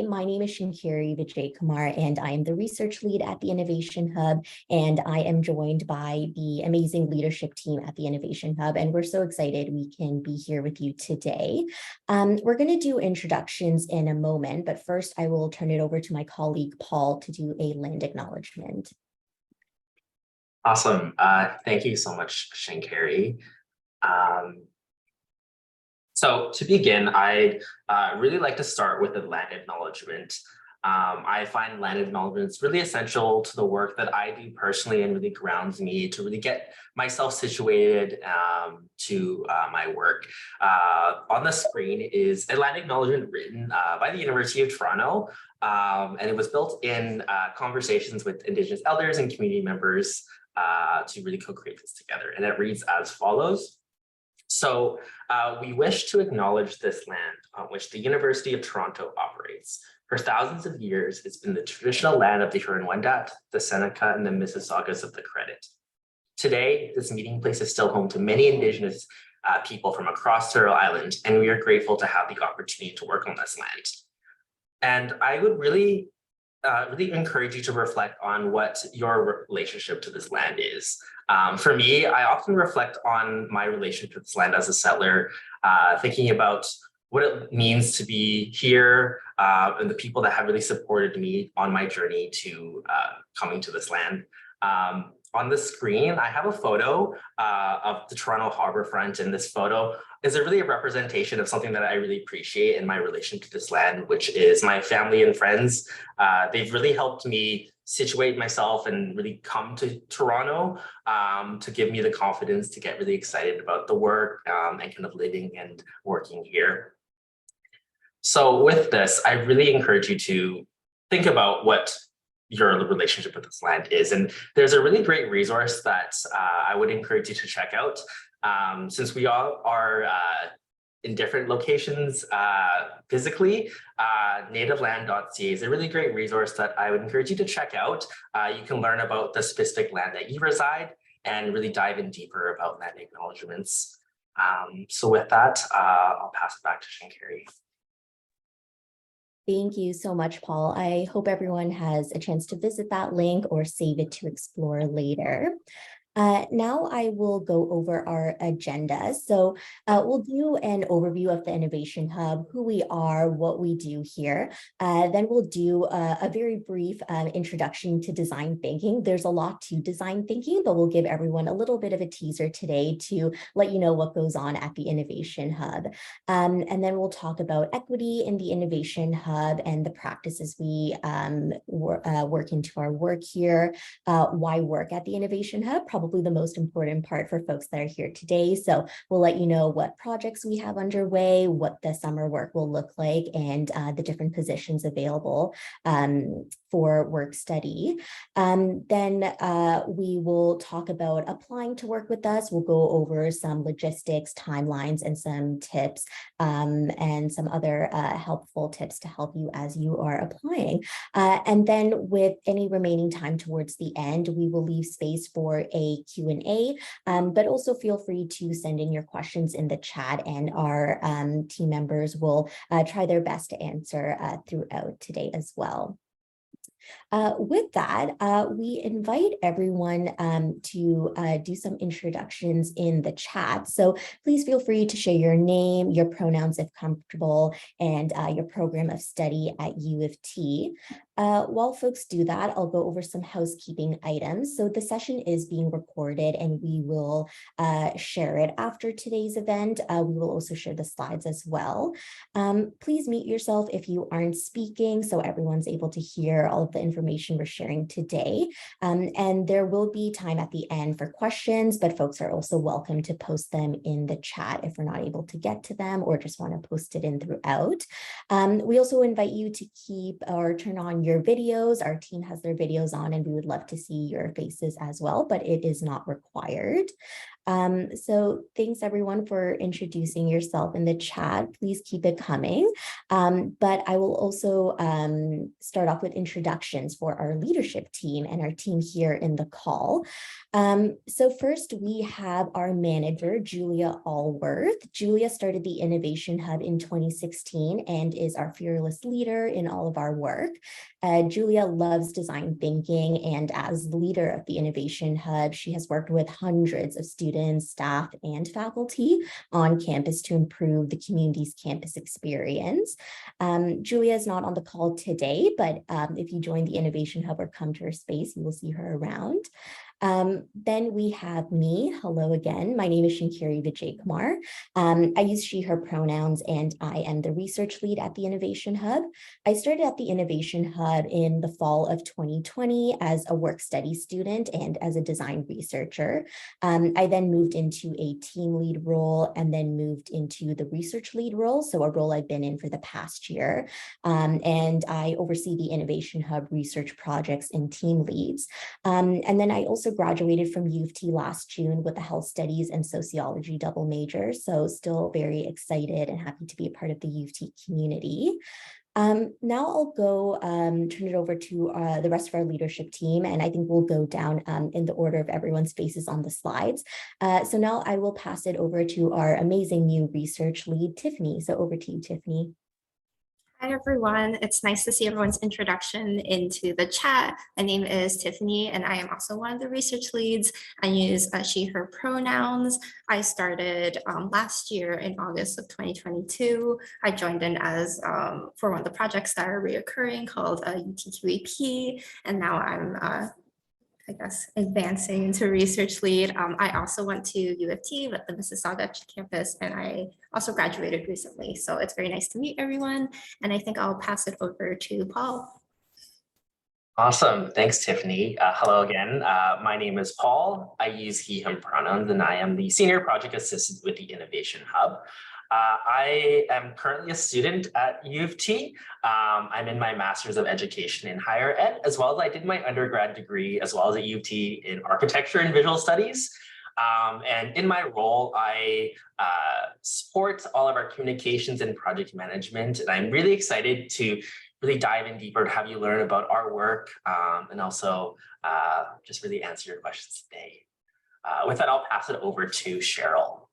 My name is Shankari Vijaykumar, and I am the research lead at the Innovation Hub, and I am joined by the amazing leadership team at the Innovation Hub, and we're so excited we can be here with you today. We're going to do introductions in a moment, but first I will turn it over to my colleague, Paul, to do a land acknowledgement. Awesome. Thank you so much, Shankari. So to begin, I'd really like to start with a land acknowledgement. I find land acknowledgements really essential to the work that I do personally and really grounds me to really get myself situated to my work. On the screen is a land acknowledgement written by the University of Toronto, and it was built in conversations with Indigenous elders and community members to really co-create this together. And it reads as follows. So we wish to acknowledge this land on which the University of Toronto operates. For thousands of years, it's been the traditional land of the Huron-Wendat, the Seneca, and the Mississaugas of the Credit. Today, this meeting place is still home to many Indigenous people from across Turtle Island, and we are grateful to have the opportunity to work on this land. And I would really encourage you to reflect on what your relationship to this land is. For me, I often reflect on my relationship to this land as a settler, thinking about what it means to be here and the people that have really supported me on my journey to coming to this land. On the screen, I have a photo of the Toronto Harbourfront, and this photo is really a representation of something that I really appreciate in my relation to this land, which is my family and friends. They've really helped me situate myself and really come to Toronto to give me the confidence to get really excited about the work and kind of living and working here. So with this, I really encourage you to think about what your relationship with this land is. And there's a really great resource that I would encourage you to check out. Since we all are in different locations physically, nativeland.ca is a really great resource that I would encourage you to check out. You can learn about the specific land that you reside and really dive in deeper about land acknowledgements. So with that, I'll pass it back to Shankari. Thank you so much, Paul. I hope everyone has a chance to visit that link or save it to explore later. Now I will go over our agenda. So we'll do an overview of the Innovation Hub, who we are, what we do here. Then we'll do a very brief introduction to design thinking. There's a lot to design thinking, but we'll give everyone a little bit of a teaser today to let you know what goes on at the Innovation Hub. And then we'll talk about equity in the Innovation Hub and the practices we work into our work here, why work at the Innovation Hub, probably the most important part for folks that are here today. So we'll let you know what projects we have underway, what the summer work will look like, and the different positions available for work study. Then we will talk about applying to work with us. We'll go over some logistics, timelines, and some tips and some other helpful tips to help you as you are applying. And then with any remaining time towards the end, we will leave space for a Q&A, but also feel free to send in your questions in the chat, and our team members will try their best to answer throughout today as well. With that, we invite everyone to do some introductions in the chat. So please feel free to share your name, your pronouns if comfortable, and your program of study at U of T. While folks do that, I'll go over some housekeeping items. So the session is being recorded, and we will share it after today's event. We will also share the slides as well. Please mute yourself if you aren't speaking, so everyone's able to hear all of the information we're sharing today. And there will be time at the end for questions, but folks are also welcome to post them in the chat if we're not able to get to them or just want to post it in throughout. We also invite you to keep or turn on your videos. Our team has their videos on, and we would love to see your faces as well, but it is not required. So thanks everyone for introducing yourself in the chat. Please keep it coming. But I will also start off with introductions for our leadership team and our team here in the call. So first we have our manager, Julia Allworth. Julia started the Innovation Hub in 2016 and is our fearless leader in all of our work. Julia loves design thinking, and as the leader of the Innovation Hub, she has worked with hundreds of students, staff, and faculty on campus to improve the community's campus experience. Julia is not on the call today, but if you join the Innovation Hub or come to her space, you will see her around. Then we have me. Hello again. My name is Shankiri Vijaykumar. I use she, her pronouns, and I am the research lead at the Innovation Hub. I started at the Innovation Hub in the fall of 2020 as a work study student and as a design researcher. I then moved into a team lead role and then moved into the research lead role, so a role I've been in for the past year. And I oversee the Innovation Hub research projects and team leads. And then I also graduated from U of T last June with a health studies and sociology double major. So still very excited and happy to be a part of the U of T community. Now I'll go turn it over to the rest of our leadership team, and I think we'll go down in the order of everyone's faces on the slides. So now I will pass it over to our amazing new research lead, Tiffany. So over to you, Tiffany. Hi, everyone. It's nice to see everyone's introduction into the chat. My name is Tiffany, and I am also one of the research leads. I use she, her pronouns. I started last year in August of 2022. I joined in as for one of the projects that are reoccurring called UTQAP, and now I'm I guess, advancing into research lead. I also went to U of T at the Mississauga campus, and I also graduated recently. So it's very nice to meet everyone. And I think I'll pass it over to Paul. Awesome. Thanks, Tiffany. Hello again. My name is Paul. I use he, him pronouns, and I am the Senior Project Assistant with the Innovation Hub. I am currently a student at U of T. I'm in my Master's of Education in Higher Ed, as well as I did my undergrad degree, as well as at U of T in Architecture and Visual Studies. And in my role, I support all of our communications and project management. And I'm really excited to really dive in deeper to have you learn about our work and also just really answer your questions today. With that, I'll pass it over to Cheryl.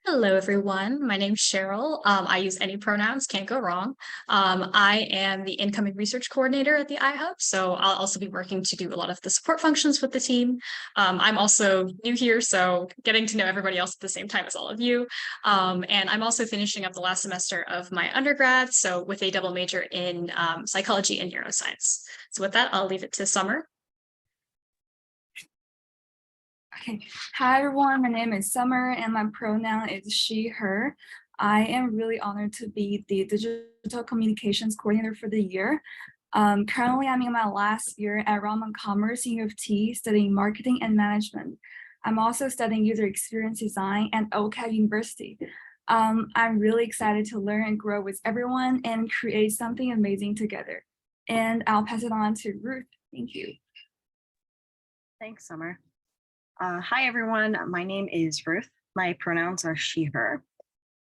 Hello, everyone. My name's Cheryl. I use any pronouns, can't go wrong. I am the incoming research coordinator at the iHub, so I'll also be working to do a lot of the support functions with the team. I'm also new here, so getting to know everybody else at the same time as all of you. And I'm also finishing up the last semester of my undergrad, so with a double major in psychology and neuroscience. So with that, I'll leave it to Summer. Okay. Hi, everyone. My name is Summer, and my pronoun is she, her. I am really honored to be the digital communications coordinator for the year. Currently, I'm in my last year at Raman Commerce in U of T, studying marketing and management. I'm also studying user experience design at OCAD University. I'm really excited to learn and grow with everyone and create something amazing together. And I'll pass it on to Ruth. Thank you. Thanks, Summer. Hi, everyone. My name is Ruth. My pronouns are she, her.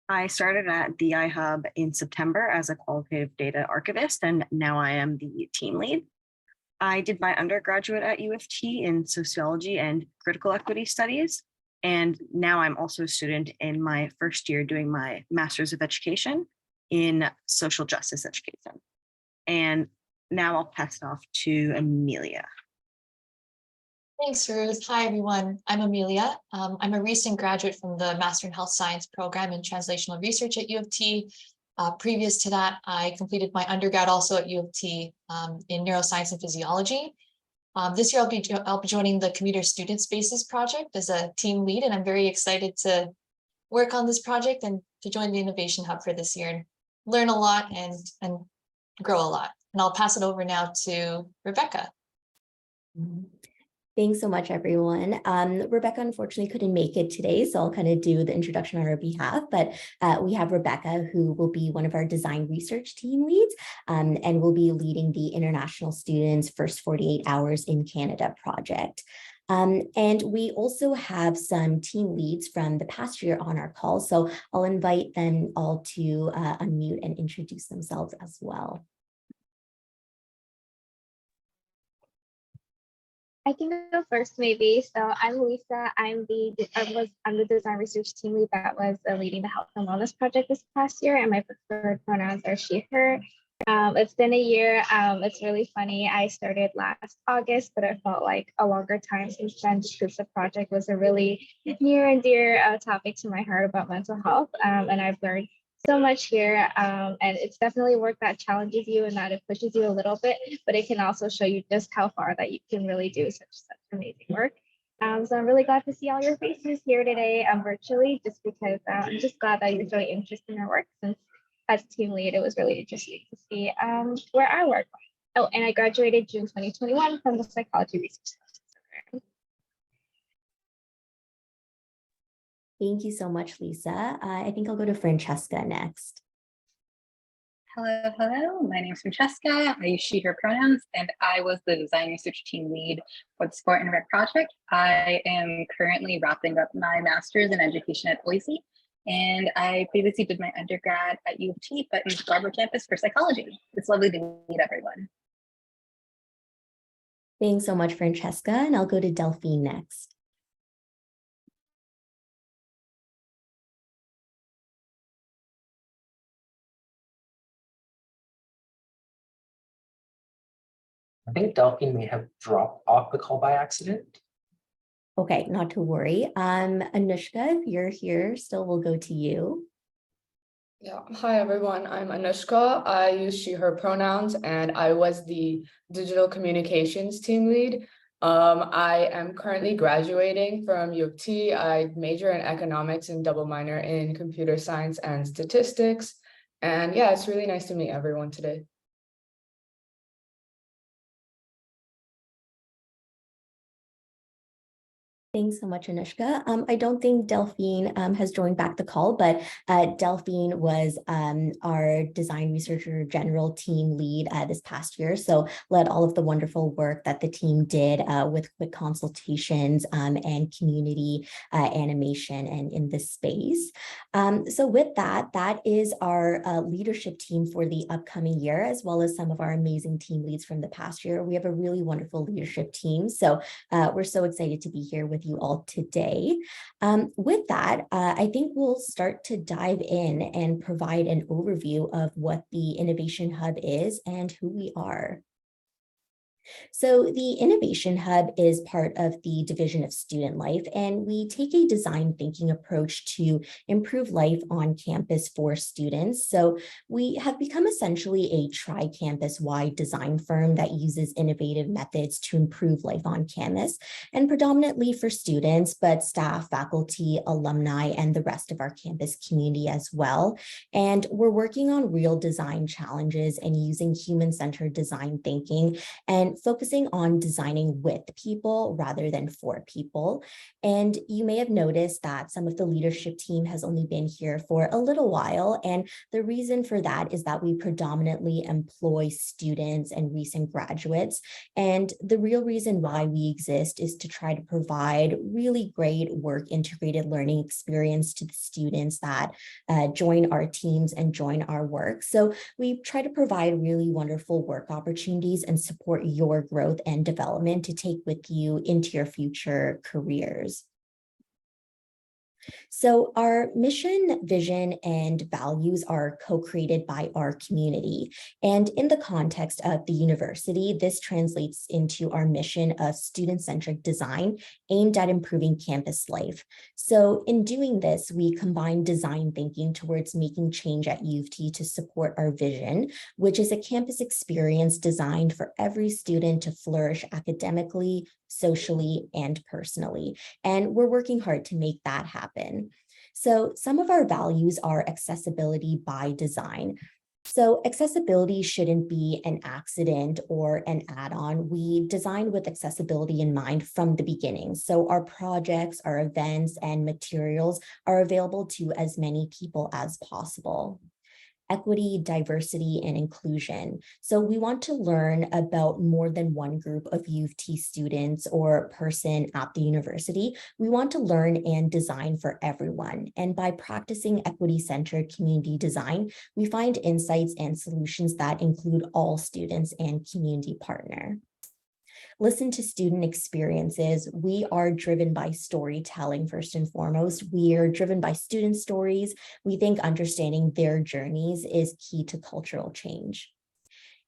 I started at the iHub in September as a qualitative data archivist, and now I am the team lead. I did my undergraduate at U of T in sociology and critical equity studies, and now I'm also a student in my first year doing my Master's of Education in social justice education. And now I'll pass it off to Amelia. Thanks, Ruth. Hi, everyone. I'm Amelia. I'm a recent graduate from the Master in Health Science program in Translational Research at U of T. Previous to that, I completed my undergrad also at U of T in Neuroscience and Physiology. This year, I'll be joining the Commuter Student Spaces project as a team lead, and I'm very excited to work on this project and to join the Innovation Hub for this year and learn a lot and grow a lot. And I'll pass it over now to Rebecca. Thanks so much, everyone. Rebecca unfortunately couldn't make it today, so I'll kind of do the introduction on her behalf, but we have Rebecca, who will be one of our design research team leads and will be leading the International Students First 48 Hours in Canada project. And we also have some team leads from the past year on our call. So I'll invite them all to unmute and introduce themselves as well. I can go first, maybe. So I'm Lisa. I'm the design research team lead that was leading the health and wellness project this past year, and my preferred pronouns are she, her. It's been a year. It's really funny. I started last August, but it felt like a longer time since then, just because the project was a really near and dear topic to my heart about mental health, and I've learned so much here, and it's definitely work that challenges you and that it pushes you a little bit, but it can also show you just how far that you can really do such amazing work. So I'm really glad to see all your faces here today virtually, just because I'm just glad that you're showing interest in our work, since as a team lead, it was really interesting to see where I work. Oh, and I graduated June 2021 from the psychology research program. Thank you so much, Lisa. I think I'll go to Francesca next. Hello. My name is Francesca. I use she, her pronouns, and I was the design research team lead for the Sport and Rec project. I am currently wrapping up my master's in education at Boise, and I previously did my undergrad at U of T, but in the Scarborough campus for psychology. It's lovely to meet everyone. Thanks so much, Francesca, and I'll go to Delphine next. I think Delphine may have dropped off the call by accident. Okay, not to worry. Anushka, if you're here, still we'll go to you. Yeah, hi everyone, I'm Anushka. I use she, her pronouns, and I was the digital communications team lead. I am currently graduating from U of T. I major in economics and double minor in computer science and statistics. And yeah, it's really nice to meet everyone today. Thanks so much, Anushka. I don't think Delphine has joined back the call, but Delphine was our design researcher general team lead this past year. So led all of the wonderful work that the team did with quick consultations and community animation and in this space. So with that, that is our leadership team for the upcoming year, as well as some of our amazing team leads from the past year. We have a really wonderful leadership team. So we're so excited to be here with you all today. With that, I think we'll start to dive in and provide an overview of what the Innovation Hub is and who we are. So the Innovation Hub is part of the Division of Student Life, and we take a design thinking approach to improve life on campus for students. So we have become essentially a tri-campus-wide design firm that uses innovative methods to improve life on campus, and predominantly for students, but staff, faculty, alumni, and the rest of our campus community as well. And we're working on real design challenges and using human-centered design thinking and focusing on designing with people rather than for people. And you may have noticed that some of the leadership team has only been here for a little while. And the reason for that is that we predominantly employ students and recent graduates. And the real reason why we exist is to try to provide really great work integrated learning experience to the students that join our teams and join our work. So we try to provide really wonderful work opportunities and support your growth and development to take with you into your future careers. So our mission, vision, and values are co-created by our community. And in the context of the university, this translates into our mission of student-centric design aimed at improving campus life. So in doing this, we combine design thinking towards making change at U of T to support our vision, which is a campus experience designed for every student to flourish academically, socially, and personally. And we're working hard to make that happen. So some of our values are accessibility by design. So accessibility shouldn't be an accident or an add-on. We design with accessibility in mind from the beginning. So our projects, our events, and materials are available to as many people as possible. equity, diversity, and inclusion. So we want to learn about more than one group of U of T students or person at the university. We want to learn and design for everyone. And by practicing equity-centered community design, we find insights and solutions that include all students and community partner. Listen to student experiences. We are driven by storytelling first and foremost. We are driven by student stories. We think understanding their journeys is key to cultural change.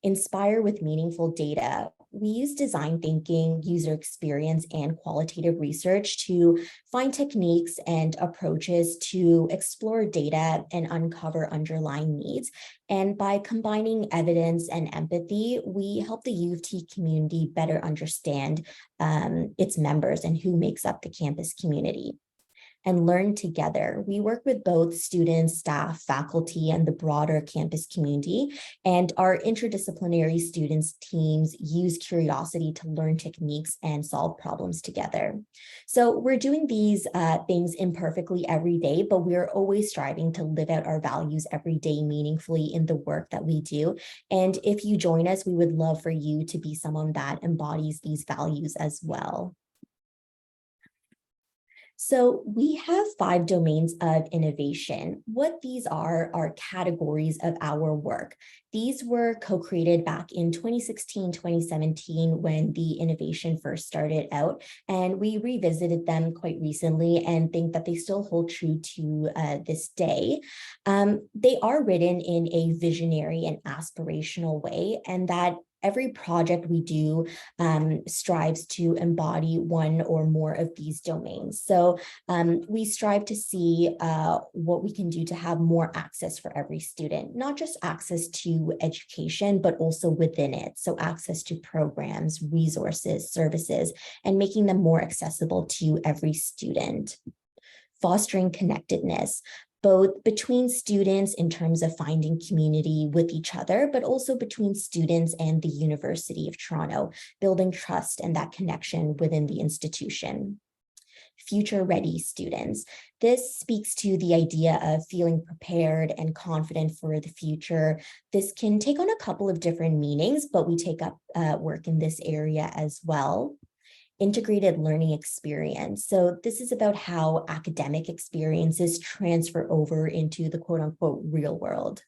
Inspire with meaningful data. We use design thinking, user experience, and qualitative research to find techniques and approaches to explore data and uncover underlying needs. And by combining evidence and empathy, we help the U of T community better understand its members and who makes up the campus community. And learn together. We work with both students, staff, faculty, and the broader campus community. And our interdisciplinary students teams use curiosity to learn techniques and solve problems together. So we're doing these things imperfectly every day, but we're always striving to live out our values every day meaningfully in the work that we do. And if you join us, we would love for you to be someone that embodies these values as well. So we have 5 domains of innovation. What these are categories of our work. These were co-created back in 2016, 2017, when the innovation first started out, and we revisited them quite recently and think that they still hold true to this day. They are written in a visionary and aspirational way, and that every project we do strives to embody one or more of these domains. So we strive to see what we can do to have more access for every student, not just access to education, but also within it. So access to programs, resources, services, and making them more accessible to every student. Fostering connectedness, both between students in terms of finding community with each other, but also between students and the University of Toronto, building trust and that connection within the institution. Future-ready students. This speaks to the idea of feeling prepared and confident for the future. This can take on a couple of different meanings, but we take up work in this area as well. Integrated learning experience. So this is about how academic experiences transfer over into the quote unquote real world.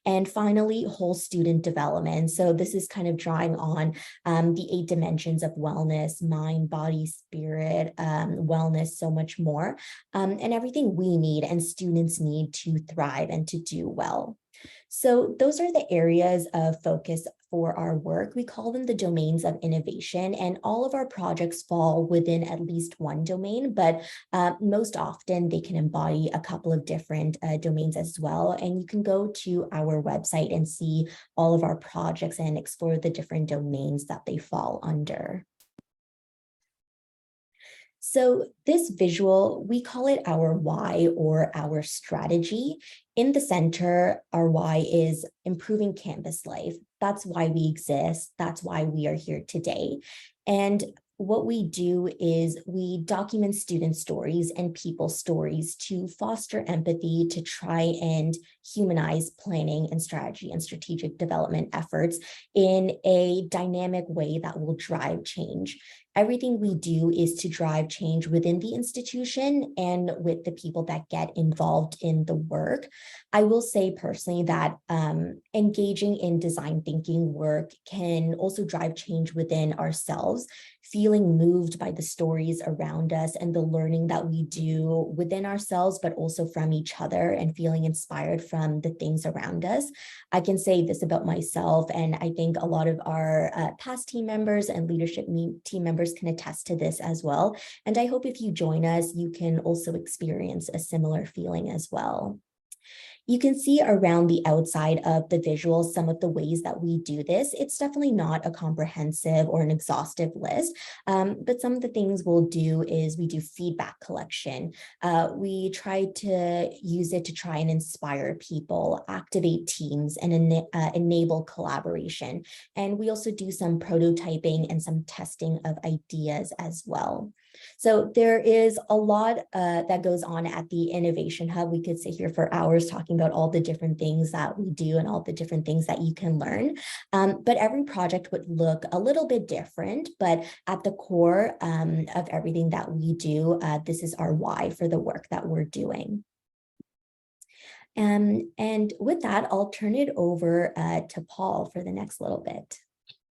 And finally, whole student development. So this is kind of drawing on the 8 dimensions of wellness, mind, body, spirit, wellness, so much more, and everything we need and students need to thrive and to do well. So those are the areas of focus for our work. We call them the domains of innovation, and all of our projects fall within at least one domain, but most often they can embody a couple of different domains as well. And you can go to our website and see all of our projects and explore the different domains that they fall under. So this visual, we call it our why or our strategy. In the center, our why is improving campus life. That's why we exist. That's why we are here today. And what we do is we document student stories and people stories to foster empathy, to try and humanize planning and strategy and strategic development efforts in a dynamic way that will drive change. Everything we do is to drive change within the institution and with the people that get involved in the work. I will say personally that engaging in design thinking work can also drive change within ourselves, feeling moved by the stories around us and the learning that we do within ourselves, but also from each other, and feeling inspired from the things around us. I can say this about myself, and I think a lot of our past team members and leadership team members can attest to this as well. And I hope if you join us, you can also experience a similar feeling as well. You can see around the outside of the visual some of the ways that we do this. It's definitely not a comprehensive or an exhaustive list, but some of the things we'll do is we do feedback collection. We try to use it to try and inspire people, activate teams, and enable collaboration. And we also do some prototyping and some testing of ideas as well. So there is a lot that goes on at the Innovation Hub. We could sit here for hours talking about all the different things that we do and all the different things that you can learn. But every project would look a little bit different, but at the core of everything that we do, this is our why for the work that we're doing. And with that, I'll turn it over to Paul for the next little bit.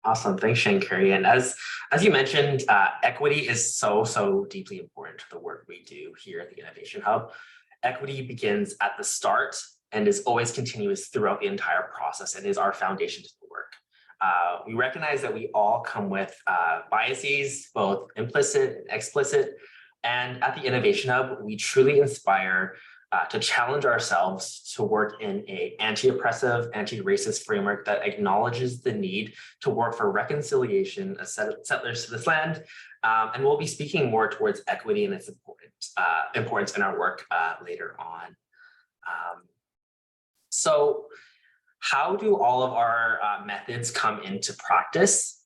Awesome. Thanks, Shankari. And as you mentioned, equity is so deeply important to the work we do here at the Innovation Hub. Equity begins at the start and is always continuous throughout the entire process and is our foundation to the work. We recognize that we all come with biases, both implicit and explicit. And at the Innovation Hub, we truly inspire to challenge ourselves to work in an anti-oppressive, anti-racist framework that acknowledges the need to work for reconciliation as settlers to this land. And we'll be speaking more towards equity and its importance in our work later on. So how do all of our methods come into practice?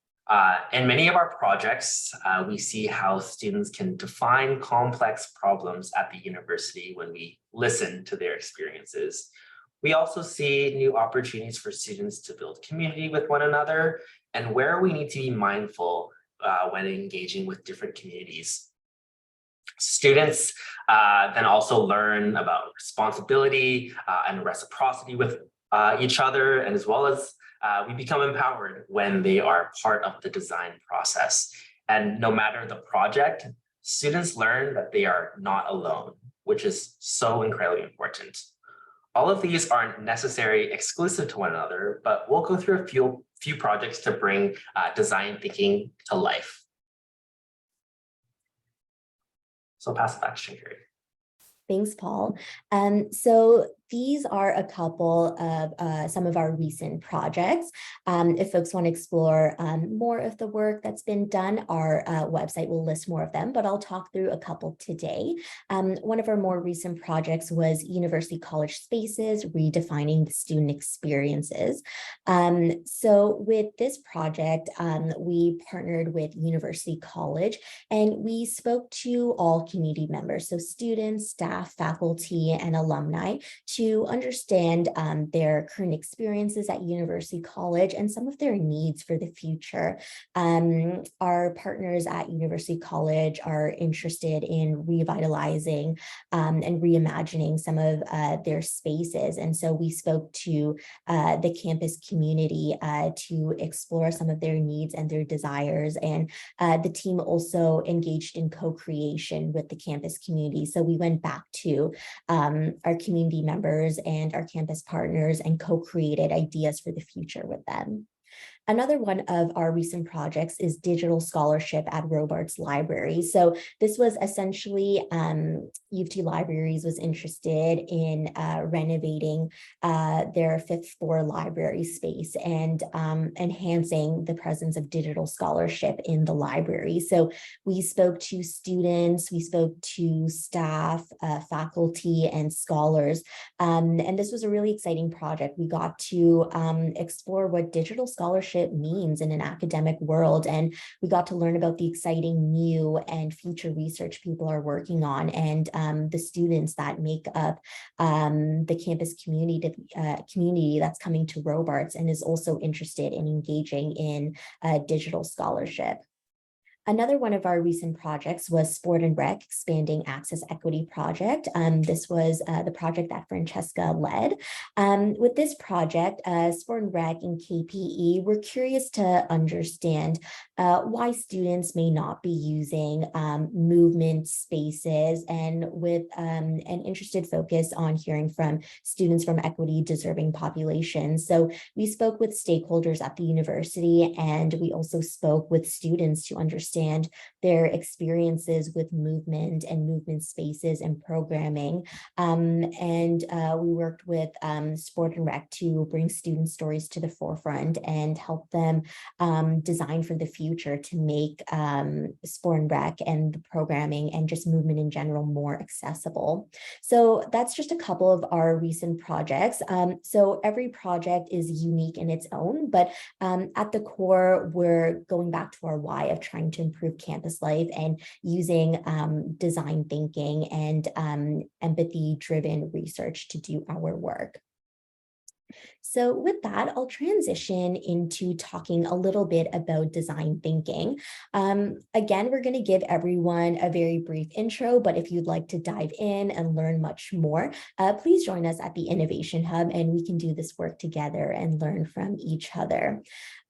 In many of our projects, we see how students can define complex problems at the university when we listen to their experiences. We also see new opportunities for students to build community with one another and where we need to be mindful when engaging with different communities. Students then also learn about responsibility and reciprocity with each other, and as well as we become empowered when they are part of the design process. And no matter the project, students learn that they are not alone, which is so incredibly important. All of these aren't necessarily exclusive to one another, but we'll go through a few projects to bring design thinking to life. So I'll pass it back to Shankari. Thanks, Paul. So these are a couple of some of our recent projects. If folks want to explore more of the work that's been done, our website will list more of them, but I'll talk through a couple today. One of our more recent projects was University College Spaces, Redefining the Student Experiences. So with this project, we partnered with University College and we spoke to all community members, so students, staff, faculty, and alumni, to understand their current experiences at University College and some of their needs for the future. Our partners at University College are interested in revitalizing and reimagining some of their spaces. And so we spoke to the campus community to explore some of their needs and their desires. And the team also engaged in co-creation with the campus community. So we went back to our community members and our campus partners and co-created ideas for the future with them. Another one of our recent projects is digital scholarship at Robarts Library. So this was essentially U of T Libraries was interested in renovating their fifth floor library space and enhancing the presence of digital scholarship in the library. So we spoke to students, we spoke to staff, faculty, and scholars. And this was a really exciting project. We got to explore what digital scholarship means in an academic world. And we got to learn about the exciting new and future research people are working on and the students that make up the campus community that's coming to Robarts and is also interested in engaging in digital scholarship. Another one of our recent projects was Sport and Rec, Expanding Access Equity Project. This was the project that Francesca led. With this project, Sport and Rec and KPE, we're curious to understand why students may not be using movement spaces, and with an interested focus on hearing from students from equity deserving populations. So we spoke with stakeholders at the university, and we also spoke with students to understand their experiences with movement and movement spaces and programming. And we worked with Sport and Rec to bring student stories to the forefront and help them design for the future to make Sport and Rec and the programming and just movement in general more accessible. So that's just a couple of our recent projects. So every project is unique in its own, but at the core, we're going back to our why of trying to improve campus life and using design thinking and empathy-driven research to do our work. So with that, I'll transition into talking a little bit about design thinking. Again, we're going to give everyone a very brief intro, but if you'd like to dive in and learn much more, please join us at the Innovation Hub and we can do this work together and learn from each other.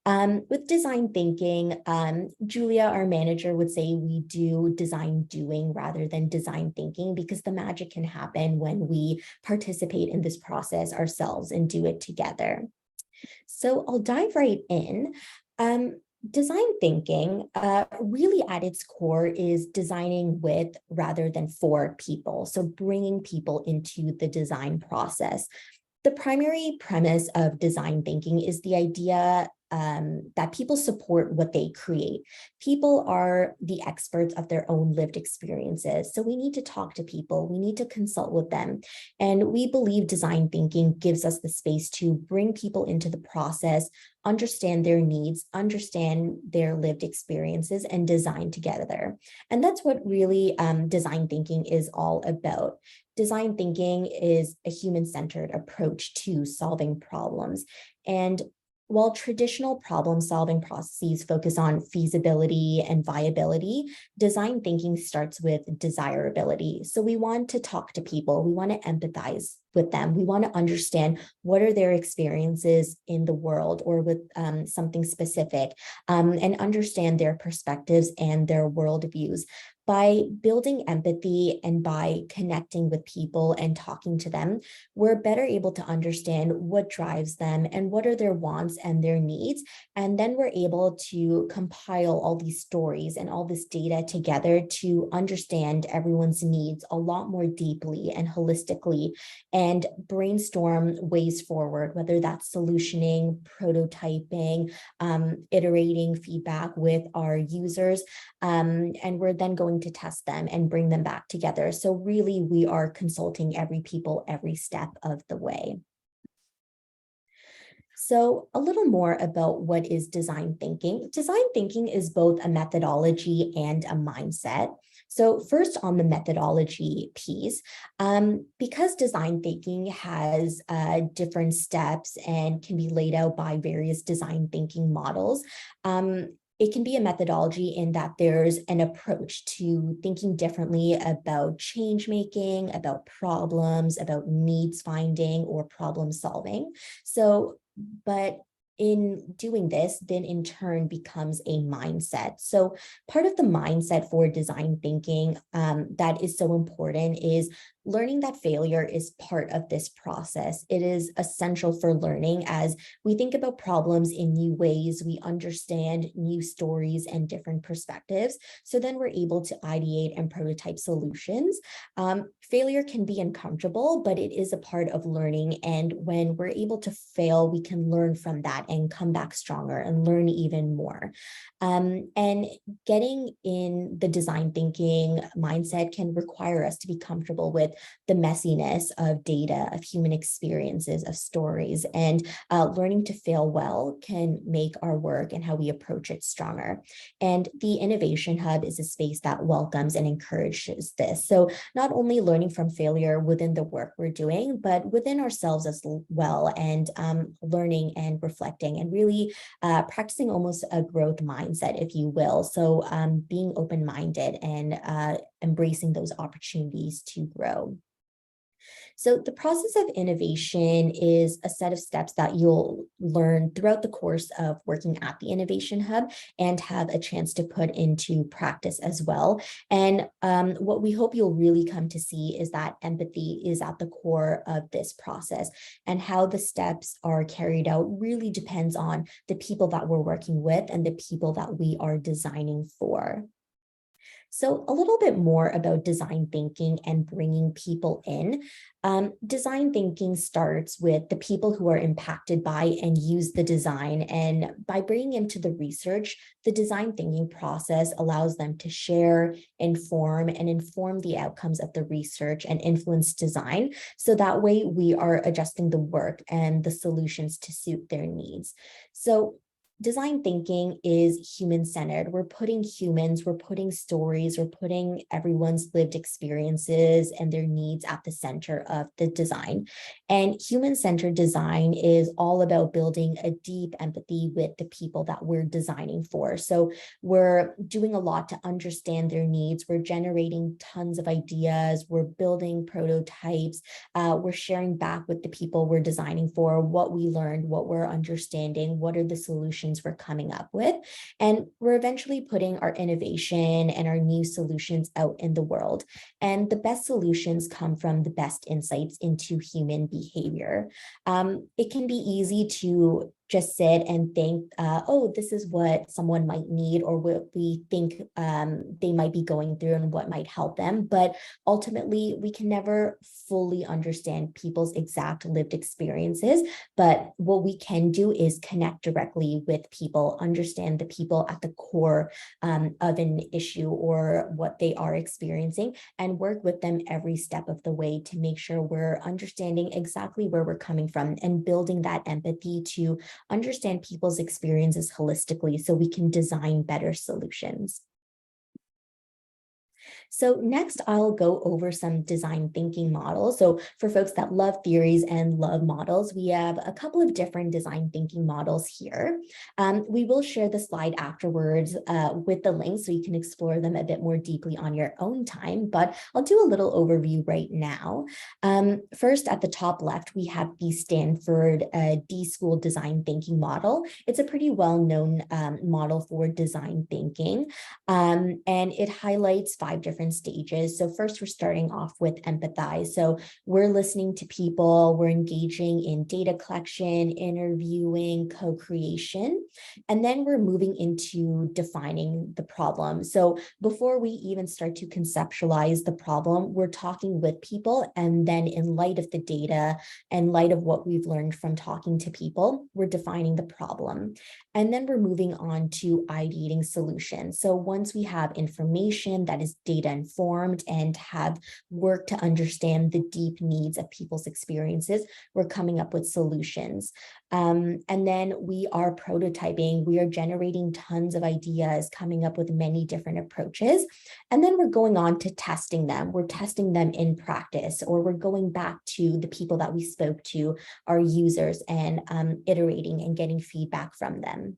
With design thinking, Julia, our manager, would say we do design doing rather than design thinking because the magic can happen when we participate in this process ourselves and do it together. So I'll dive right in. Design thinking really at its core is designing with rather than for people. So bringing people into the design process. The primary premise of design thinking is the idea that people support what they create. People are the experts of their own lived experiences. So we need to talk to people, we need to consult with them. And we believe design thinking gives us the space to bring people into the process, understand their needs, understand their lived experiences, and design together. And that's what really design thinking is all about. Design thinking is a human-centered approach to solving problems. And while traditional problem-solving processes focus on feasibility and viability, design thinking starts with desirability. So we want to talk to people, we want to empathize with them, we want to understand what are their experiences in the world or with something specific, and understand their perspectives and their worldviews. By building empathy and by connecting with people and talking to them, we're better able to understand what drives them and what are their wants and their needs. And then we're able to compile all these stories and all this data together to understand everyone's needs a lot more deeply and holistically and brainstorm ways forward, whether that's solutioning, prototyping, iterating feedback with our users. And we're then going to test them and bring them back together. So really, we are consulting every people every step of the way. So a little more about what is design thinking. Design thinking is both a methodology and a mindset. So first on the methodology piece, because design thinking has different steps and can be laid out by various design thinking models, it can be a methodology in that there's an approach to thinking differently about change making, about problems, about needs finding, or problem solving. So, but in doing this, then in turn becomes a mindset. So part of the mindset for design thinking that is so important is learning that failure is part of this process. It is essential for learning as we think about problems in new ways, we understand new stories and different perspectives. So then we're able to ideate and prototype solutions. Failure can be uncomfortable, but it is a part of learning. And when we're able to fail, we can learn from that and come back stronger and learn even more. And getting in the design thinking mindset can require us to be comfortable with the messiness of data, of human experiences, of stories, and learning to fail well can make our work and how we approach it stronger. And the Innovation Hub is a space that welcomes and encourages this. So not only learning from failure within the work we're doing, but within ourselves as well, and learning and reflecting and really practicing almost a growth mindset, if you will. So being open-minded and embracing those opportunities to grow. So the process of innovation is a set of steps that you'll learn throughout the course of working at the Innovation Hub and have a chance to put into practice as well. And what we hope you'll really come to see is that empathy is at the core of this process, and how the steps are carried out really depends on the people that we're working with and the people that we are designing for. So a little bit more about design thinking and bringing people in. Design thinking starts with the people who are impacted by and use the design. And by bringing into the research, the design thinking process allows them to share, inform the outcomes of the research and influence design. So that way we are adjusting the work and the solutions to suit their needs. So design thinking is human-centered. We're putting humans, we're putting stories, we're putting everyone's lived experiences and their needs at the center of the design. And human-centered design is all about building a deep empathy with the people that we're designing for. So we're doing a lot to understand their needs. We're generating tons of ideas. We're building prototypes. We're sharing back with the people we're designing for what we learned, what we're understanding, what are the solutions we're coming up with. And we're eventually putting our innovation and our new solutions out in the world. And the best solutions come from the best insights into human behavior. It can be easy to just sit and think, oh, this is what someone might need or what we think they might be going through and what might help them. But ultimately, we can never fully understand people's exact lived experiences. But what we can do is connect directly with people, understand the people at the core of an issue or what they are experiencing, and work with them every step of the way to make sure we're understanding exactly where we're coming from and building that empathy to understand people's experiences holistically so we can design better solutions. So next, I'll go over some design thinking models. So for folks that love theories and love models, we have a couple of different design thinking models here. We will share the slide afterwards with the links so you can explore them a bit more deeply on your own time, but I'll do a little overview right now. First, at the top left, we have the Stanford D-School design thinking model. It's a pretty well-known model for design thinking, and it highlights 5 different stages. So first, we're starting off with empathize. So we're listening to people, we're engaging in data collection, interviewing, co-creation, and then we're moving into defining the problem. So before we even start to conceptualize the problem, we're talking with people, and then in light of the data and light of what we've learned from talking to people, we're defining the problem. And then we're moving on to ideating solutions. So once we have information that is data informed and have worked to understand the deep needs of people's experiences, we're coming up with solutions. And then we are prototyping, we are generating tons of ideas, coming up with many different approaches. And then we're going on to testing them. We're testing them in practice, or we're going back to the people that we spoke to, our users, and iterating and getting feedback from them.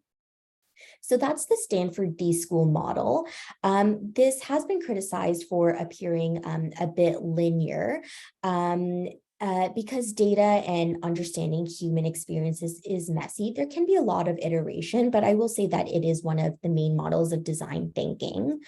So that's the Stanford D-School model. This has been criticized for appearing a bit linear. Because data and understanding human experiences is messy, there can be a lot of iteration, but I will say that it is one of the main models of design thinking.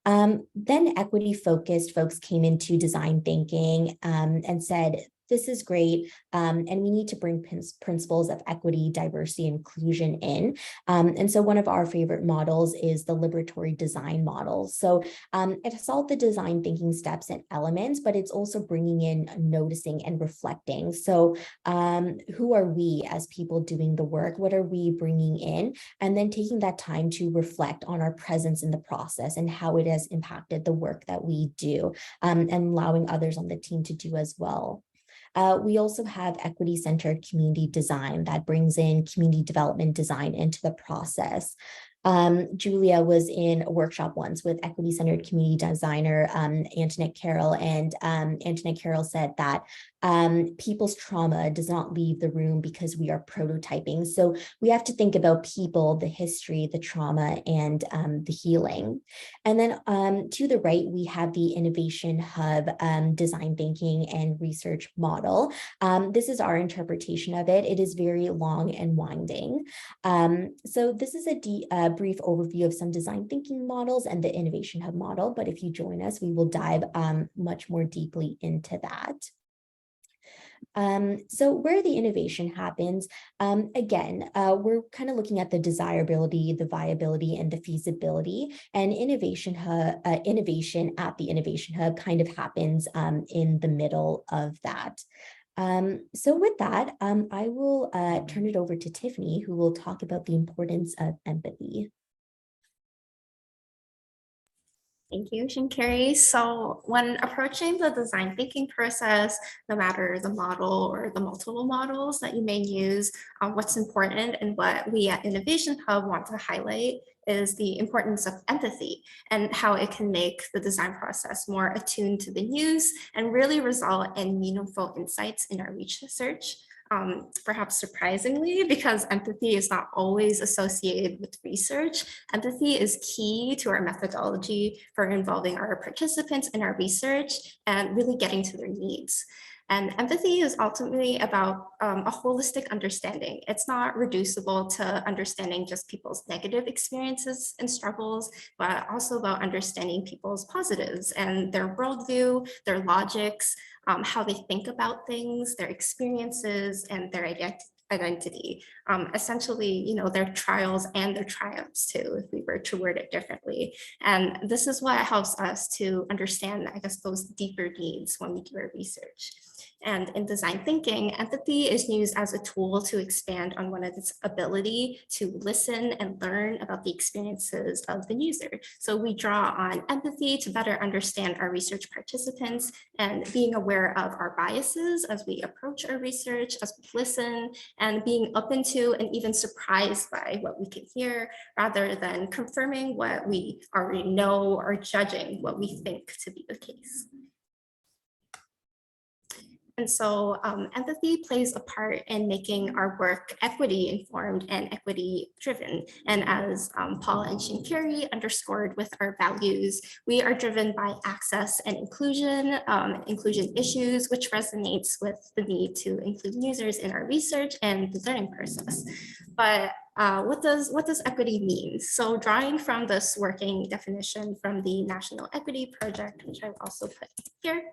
Then equity-focused folks came into design thinking and said, this is great, and we need to bring principles of equity, diversity, inclusion in. And so one of our favorite models is the liberatory design model. So it has all the design thinking steps and elements, but it's also bringing in noticing and reflecting. So who are we as people doing the work? What are we bringing in? And then taking that time to reflect on our presence in the process and how it has impacted the work that we do, and allowing others on the team to do as well. We also have equity-centered community design that brings in community development design into the process. Julia was in a workshop once with equity-centered community designer Antoinette Carroll, and Antoinette Carroll said that people's trauma does not leave the room because we are prototyping. So we have to think about people, the history, the trauma, and the healing. And then to the right, we have the Innovation Hub design thinking and research model. This is our interpretation of it. It is very long and winding. So this is a brief overview of some design thinking models and the Innovation Hub model, but if you join us, we will dive much more deeply into that. So where the innovation happens, again, we're kind of looking at the desirability, the viability, and the feasibility. And innovation at the Innovation Hub kind of happens in the middle of that. So with that, I will turn it over to Tiffany, who will talk about the importance of empathy. Thank you, Shinkari. So when approaching the design thinking process, no matter the model or the multiple models that you may use, what's important and what we at Innovation Hub want to highlight is the importance of empathy and how it can make the design process more attuned to the use and really result in meaningful insights in our research. Perhaps surprisingly, because empathy is not always associated with research, empathy is key to our methodology for involving our participants in our research and really getting to their needs. And empathy is ultimately about a holistic understanding. It's not reducible to understanding just people's negative experiences and struggles, but also about understanding people's positives and their worldview, their logics, how they think about things, their experiences, and their identity. Essentially, you know, their trials and their triumphs too, if we were to word it differently. And this is what helps us to understand, I guess, those deeper needs when we do our research. And in design thinking, empathy is used as a tool to expand on one of its ability to listen and learn about the experiences of the user. So we draw on empathy to better understand our research participants and being aware of our biases as we approach our research, as we listen, and being open to and even surprised by what we can hear, rather than confirming what we already know or judging what we think to be the case. And so empathy plays a part in making our work equity informed and equity driven. And as Paul and Shinkari underscored with our values, we are driven by access and inclusion, inclusion issues, which resonates with the need to include users in our research and the learning process. But what does equity mean? So drawing from this working definition from the National Equity Project, which I've also put here,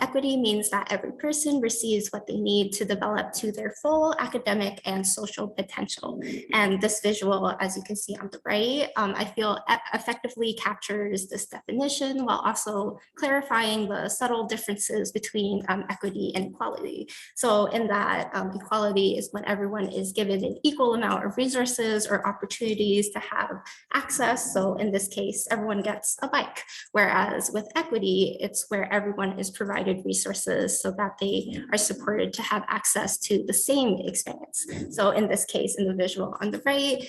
equity means that every person receives what they need to develop to their full academic and social potential. And this visual, as you can see on the right, I feel effectively captures this definition while also clarifying the subtle differences between equity and equality. So in that, equality is when everyone is given an equal amount of resources or opportunities to have access. So in this case, everyone gets a bike, whereas with equity, it's where everyone is provided resources so that they are supported to have access to the same experience. So in this case, in the visual on the right,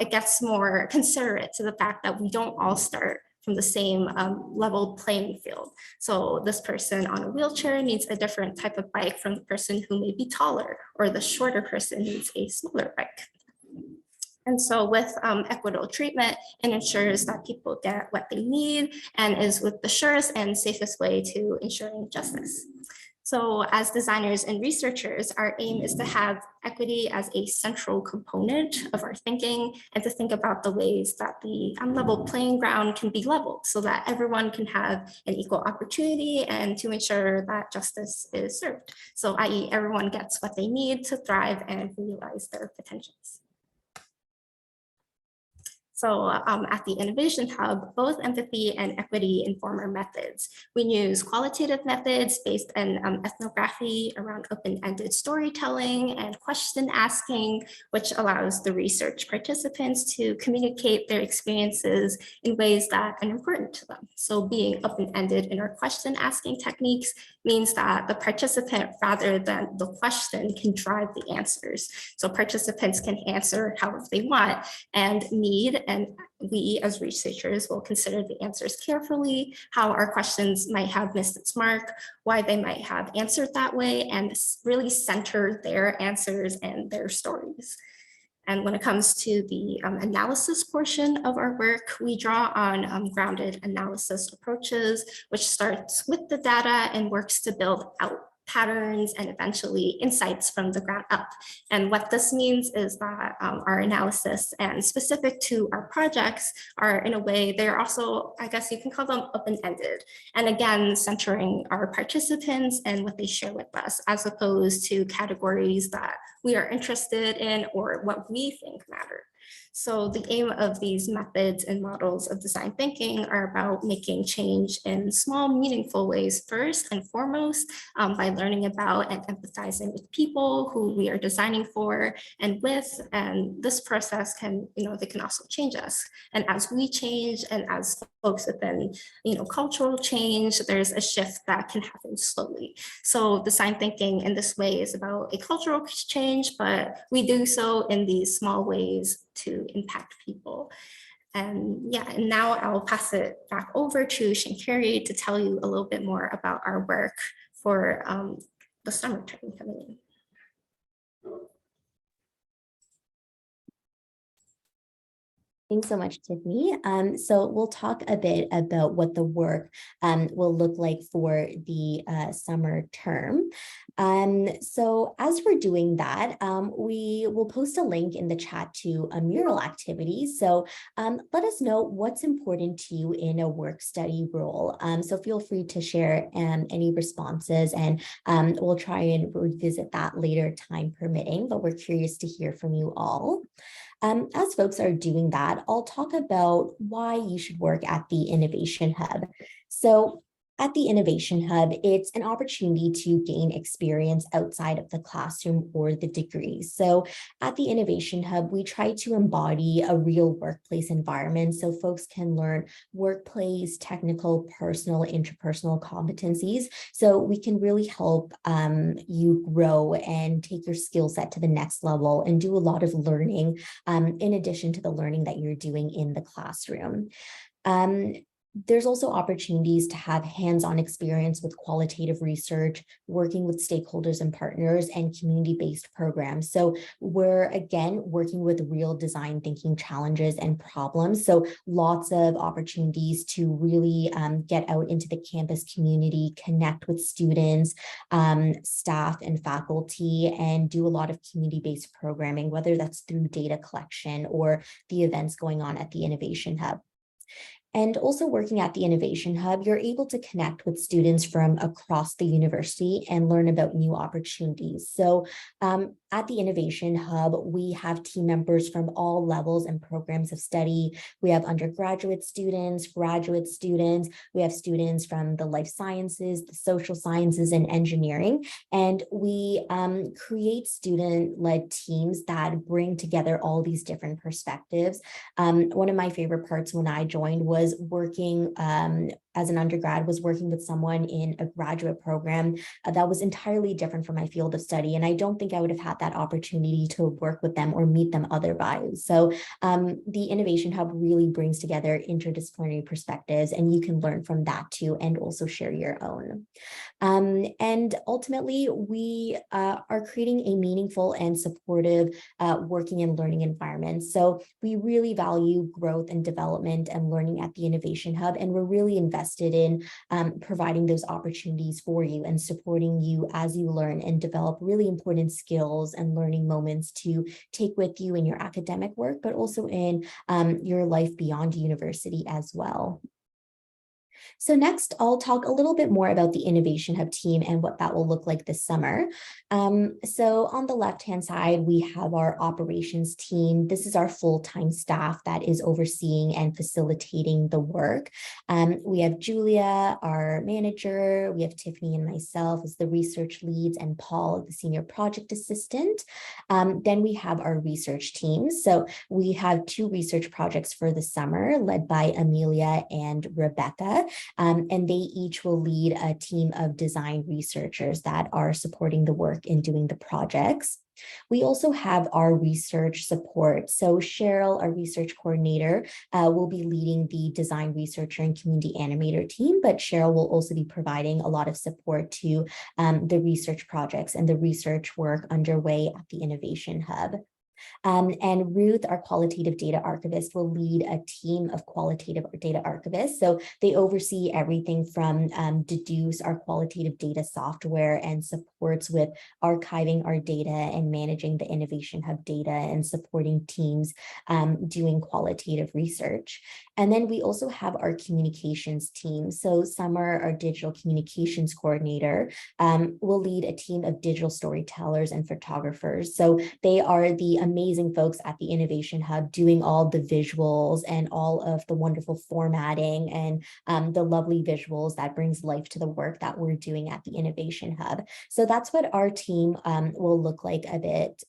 it gets more considerate to the fact that we don't all start from the same level playing field. So this person on a wheelchair needs a different type of bike from the person who may be taller, or the shorter person needs a smaller bike. And so with equitable treatment, it ensures that people get what they need and is with the surest and safest way to ensuring justice. So as designers and researchers, our aim is to have equity as a central component of our thinking and to think about the ways that the unlevel playing ground can be leveled so that everyone can have an equal opportunity and to ensure that justice is served. So i.e. everyone gets what they need to thrive and realize their potentials. So at the Innovation Hub, both empathy and equity inform our methods. We use qualitative methods based on ethnography around open-ended storytelling and question asking, which allows the research participants to communicate their experiences in ways that are important to them. So being open-ended in our question asking techniques means that the participant, rather than the question, can drive the answers. So participants can answer however they want and need, and we as researchers will consider the answers carefully, how our questions might have missed its mark, why they might have answered that way, and really center their answers and their stories. And when it comes to the analysis portion of our work, we draw on grounded analysis approaches, which starts with the data and works to build out patterns and eventually insights from the ground up. And what this means is that our analysis and specific to our projects are in a way, they're also, I guess you can call them open-ended. And again, centering our participants and what they share with us, as opposed to categories that we are interested in or what we think matter. So the aim of these methods and models of design thinking are about making change in small, meaningful ways first and foremost, by learning about and empathizing with people who we are designing for and with. And this process can, they can also change us. And as we change and as folks within, cultural change, there's a shift that can happen slowly. So design thinking in this way is about a cultural change, but we do so in these small ways to impact people. And yeah, and now I'll pass it back over to Shankari to tell you a little bit more about our work for the summer term coming in. Thanks so much, Tiffany. So we'll talk a bit about what the work will look like for the summer term. So as we're doing that, we will post a link in the chat to a mural activity. So let us know what's important to you in a work study role. So feel free to share any responses, and we'll try and revisit that later, time permitting, but we're curious to hear from you all. As folks are doing that, I'll talk about why you should work at the Innovation Hub. So at the Innovation Hub, it's an opportunity to gain experience outside of the classroom or the degree. So at the Innovation Hub, we try to embody a real workplace environment so folks can learn workplace, technical, personal, interpersonal competencies. So we can really help you grow and take your skill set to the next level and do a lot of learning in addition to the learning that you're doing in the classroom. There's also opportunities to have hands-on experience with qualitative research, working with stakeholders and partners, and community-based programs. So we're, again, working with real design thinking challenges and problems. So lots of opportunities to really get out into the campus community, connect with students, staff, and faculty, and do a lot of community-based programming, whether that's through data collection or the events going on at the Innovation Hub. And also working at the Innovation Hub, you're able to connect with students from across the university and learn about new opportunities. So at the Innovation Hub, we have team members from all levels and programs of study. We have undergraduate students, graduate students, we have students from the life sciences, the social sciences, and engineering. And we create student-led teams that bring together all these different perspectives. One of my favorite parts when I joined was working as an undergrad, was working with someone in a graduate program that was entirely different from my field of study. And I don't think I would have had that opportunity to work with them or meet them otherwise. So the Innovation Hub really brings together interdisciplinary perspectives, and you can learn from that too, and also share your own. And ultimately, we are creating a meaningful and supportive working and learning environment. So we really value growth and development and learning at the Innovation Hub, and we're really invested in providing those opportunities for you and supporting you as you learn and develop really important skills and learning moments to take with you in your academic work, but also in your life beyond university as well. So next, I'll talk a little bit more about the Innovation Hub team and what that will look like this summer. So on the left-hand side, we have our operations team. This is our full-time staff that is overseeing and facilitating the work. We have Julia, our manager. We have Tiffany and myself as the research leads, and Paul, the senior project assistant. Then we have our research team. So we have 2 research projects for the summer led by Amelia and Rebecca. And they each will lead a team of design researchers that are supporting the work in doing the projects. We also have our research support. So Cheryl, our research coordinator, will be leading the design researcher and community animator team, but Cheryl will also be providing a lot of support to the research projects and the research work underway at the Innovation Hub. And Ruth, our qualitative data archivist, will lead a team of qualitative data archivists. So they oversee everything from Deduce, our qualitative data software, and supports with archiving our data and managing the Innovation Hub data and supporting teams doing qualitative research. And then we also have our communications team. So Summer, our digital communications coordinator, will lead a team of digital storytellers and photographers. So they are the amazing folks at the Innovation Hub doing all the visuals and all of the wonderful formatting and the lovely visuals that brings life to the work that we're doing at the Innovation Hub. So that's what our team will look like a bit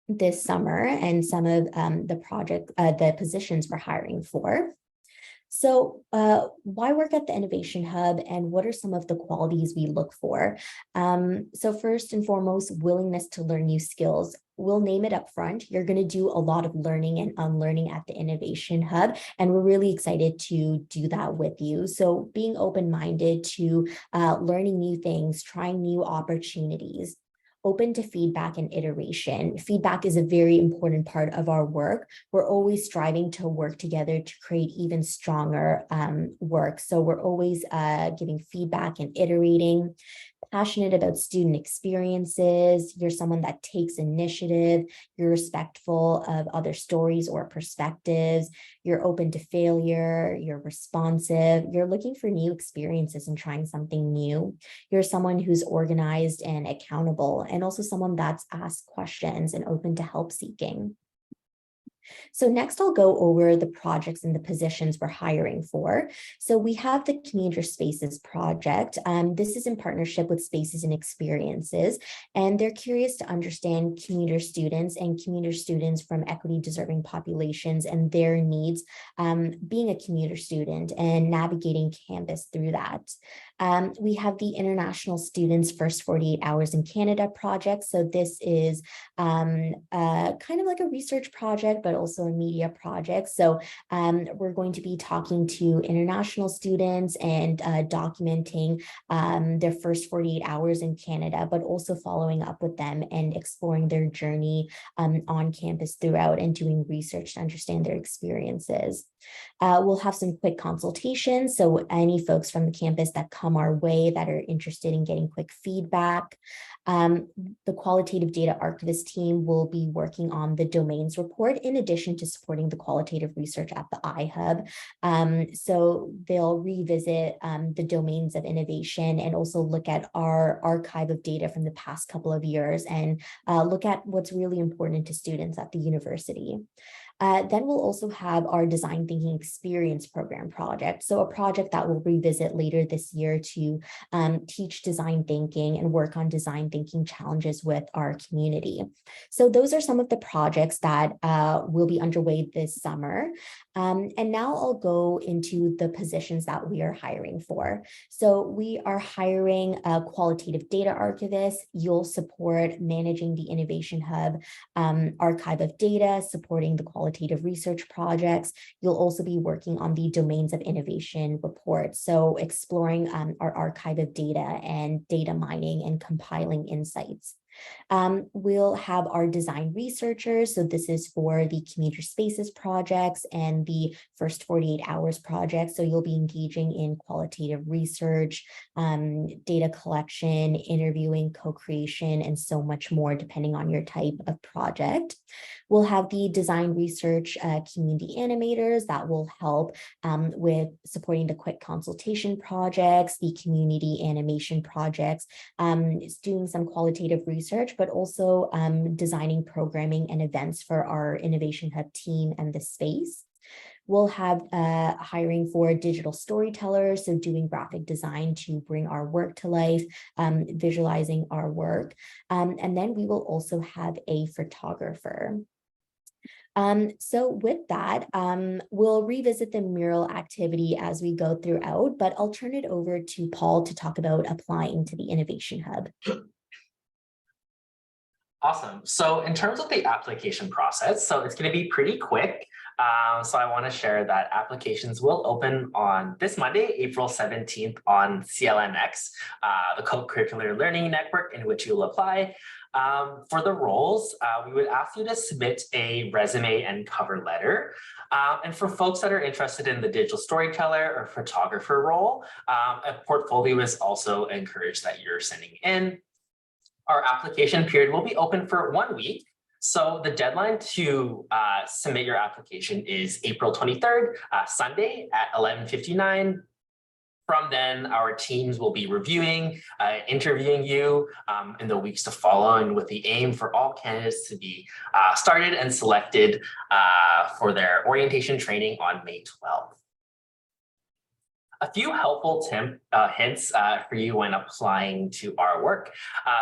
this summer, and some of the positions we're hiring for. So why work at the Innovation Hub, and what are some of the qualities we look for? So first and foremost, willingness to learn new skills. We'll name it up front. You're going to do a lot of learning and unlearning at the Innovation Hub, and we're really excited to do that with you. So being open-minded to learning new things, trying new opportunities. Open to feedback and iteration. Feedback is a very important part of our work. We're always striving to work together to create even stronger work. So we're always giving feedback and iterating. Passionate about student experiences. You're someone that takes initiative. You're respectful of other stories or perspectives. You're open to failure. You're responsive. You're looking for new experiences and trying something new. You're someone who's organized and accountable, and also someone that's asked questions and open to help seeking. So next I'll go over the projects and the positions we're hiring for. So we have the Commuter Spaces project. This is in partnership with Spaces and Experiences, and they're curious to understand commuter students and commuter students from equity deserving populations and their needs, being a commuter student and navigating campus through that. We have the International Students First 48 Hours in Canada project. So this is kind of like a research project, but also a media project. So we're going to be talking to international students and documenting their first 48 hours in Canada, but also following up with them and exploring their journey on campus throughout and doing research to understand their experiences. We'll have some quick consultations. So any folks from the campus that come our way that are interested in getting quick feedback. The qualitative data archivist team will be working on the domains report in addition to supporting the qualitative research at the iHub. So they'll revisit the domains of innovation and also look at our archive of data from the past couple of years and look at what's really important to students at the university. Then we'll also have our design thinking experience program project. So a project that we'll revisit later this year to teach design thinking and work on design thinking challenges with our community. So those are some of the projects that will be underway this summer. And now I'll go into the positions that we are hiring for. So we are hiring a qualitative data archivist. You'll support managing the Innovation Hub archive of data, supporting the qualitative research projects. You'll also be working on the domains of innovation report. So exploring our archive of data and data mining and compiling insights. We'll have our design researchers. So this is for the Commuter Spaces projects and the First 48 Hours project. So you'll be engaging in qualitative research, data collection, interviewing, co-creation, and so much more depending on your type of project. We'll have the design research community animators that will help with supporting the quick consultation projects, the community animation projects, doing some qualitative research, but also designing programming and events for our Innovation Hub team and the space. We'll have hiring for digital storytellers, so doing graphic design to bring our work to life, visualizing our work. And then we will also have a photographer. So with that, we'll revisit the mural activity as we go throughout, but I'll turn it over to Paul to talk about applying to the Innovation Hub. Awesome. So in terms of the application process, so it's going to be pretty quick. So I want to share that applications will open on this Monday, April 17th on CLNX, the co-curricular learning network in which you'll apply. For the roles, we would ask you to submit a resume and cover letter. And for folks that are interested in the digital storyteller or photographer role, a portfolio is also encouraged that you're sending in. Our application period will be open for 1 week. So the deadline to submit your application is April 23rd, Sunday at 11:59 From then, our teams will be reviewing, interviewing you in the weeks to follow, and with the aim for all candidates to be started and selected for their orientation training on May 12th. A few helpful hints for you when applying to our work.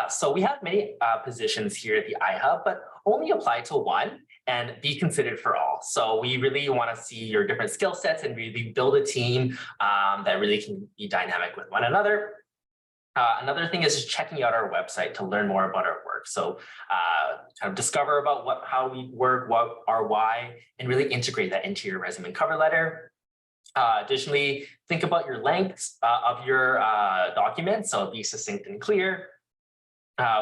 So we have many positions here at the iHub, but only apply to one and be considered for all. So we really want to see your different skill sets and really build a team that really can be dynamic with one another. Another thing is just checking out our website to learn more about our work. So kind of discover about how we work, what our why, and really integrate that into your resume and cover letter. Additionally, think about your lengths of your document, so be succinct and clear.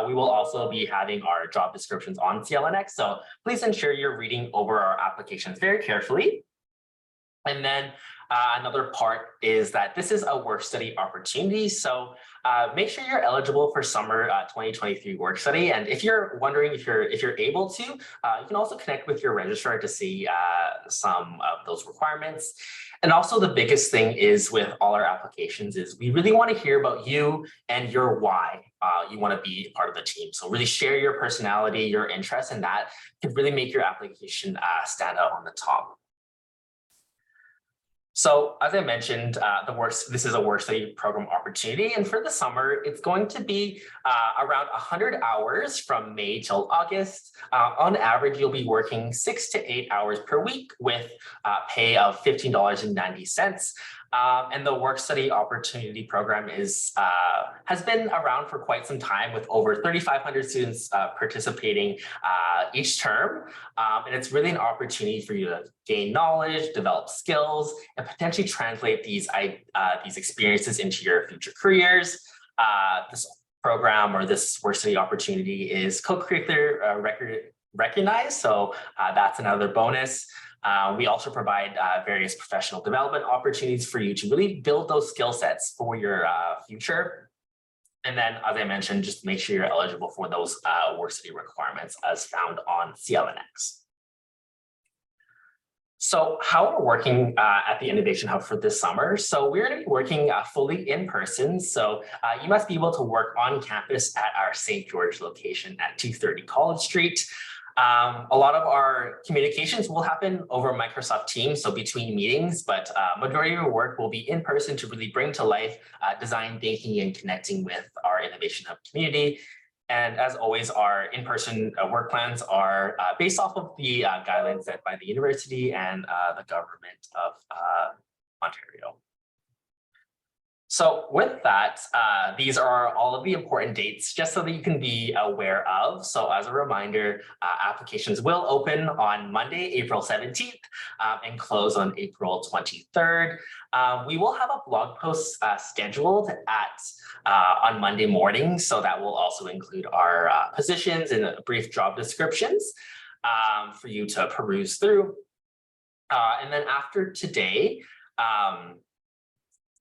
We will also be having our job descriptions on CLNX, so please ensure you're reading over our applications very carefully. And then another part is that this is a work study opportunity, so make sure you're eligible for summer 2023 work study. And if you're wondering if you're able to, you can also connect with your registrar to see some of those requirements. And also the biggest thing is with all our applications is we really want to hear about you and your why you want to be part of the team. So really share your personality, your interests, and that could really make your application stand out on the top. So as I mentioned, this is a work study program opportunity, and for the summer, it's going to be around 100 hours from May till August. On average, you'll be working 6 to 8 hours per week with pay of $15.90. And the work study opportunity program has been around for quite some time, with over 3,500 students participating each term. And it's really an opportunity for you to gain knowledge, develop skills, and potentially translate these experiences into your future careers. This program or this work study opportunity is co-curricular recognized, so that's another bonus. We also provide various professional development opportunities for you to really build those skill sets for your future. And then, as I mentioned, just make sure you're eligible for those work study requirements as found on CLNX. So how we're working at the Innovation Hub for this summer. So we're going to be working fully in person. So you must be able to work on campus at our St. George location at 230 College Street. A lot of our communications will happen over Microsoft Teams, so between meetings, but majority of our work will be in person to really bring to life design thinking and connecting with our Innovation Hub community. And as always, our in-person work plans are based off of the guidelines set by the university and the government of Ontario. So with that, these are all of the important dates just so that you can be aware of. So as a reminder, applications will open on Monday, April 17th and close on April 23rd. We will have a blog post scheduled on Monday morning. So that will also include our positions and brief job descriptions for you to peruse through. And then after today,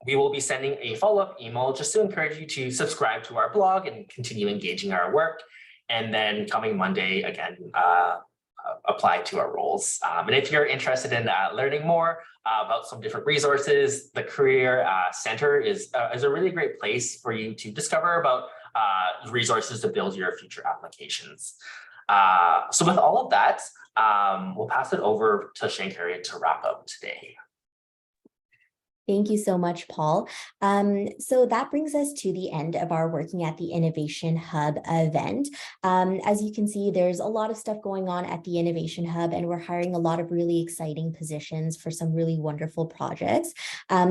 we will be sending a follow-up email just to encourage you to subscribe to our blog and continue engaging our work. And then coming Monday, again, apply to our roles. And if you're interested in learning more about some different resources, the Career Center is a really great place for you to discover about resources to build your future applications. So with all of that, we'll pass it over to Shankari to wrap up today. Thank you so much, Paul. So that brings us to the end of our Working at the Innovation Hub event. As you can see, there's a lot of stuff going on at the Innovation Hub, and we're hiring a lot of really exciting positions for some really wonderful projects.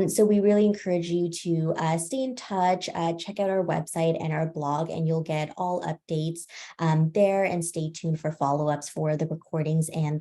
So we really encourage you to stay in touch, check out our website and our blog, and you'll get all updates there, and stay tuned for follow-ups for the recordings and the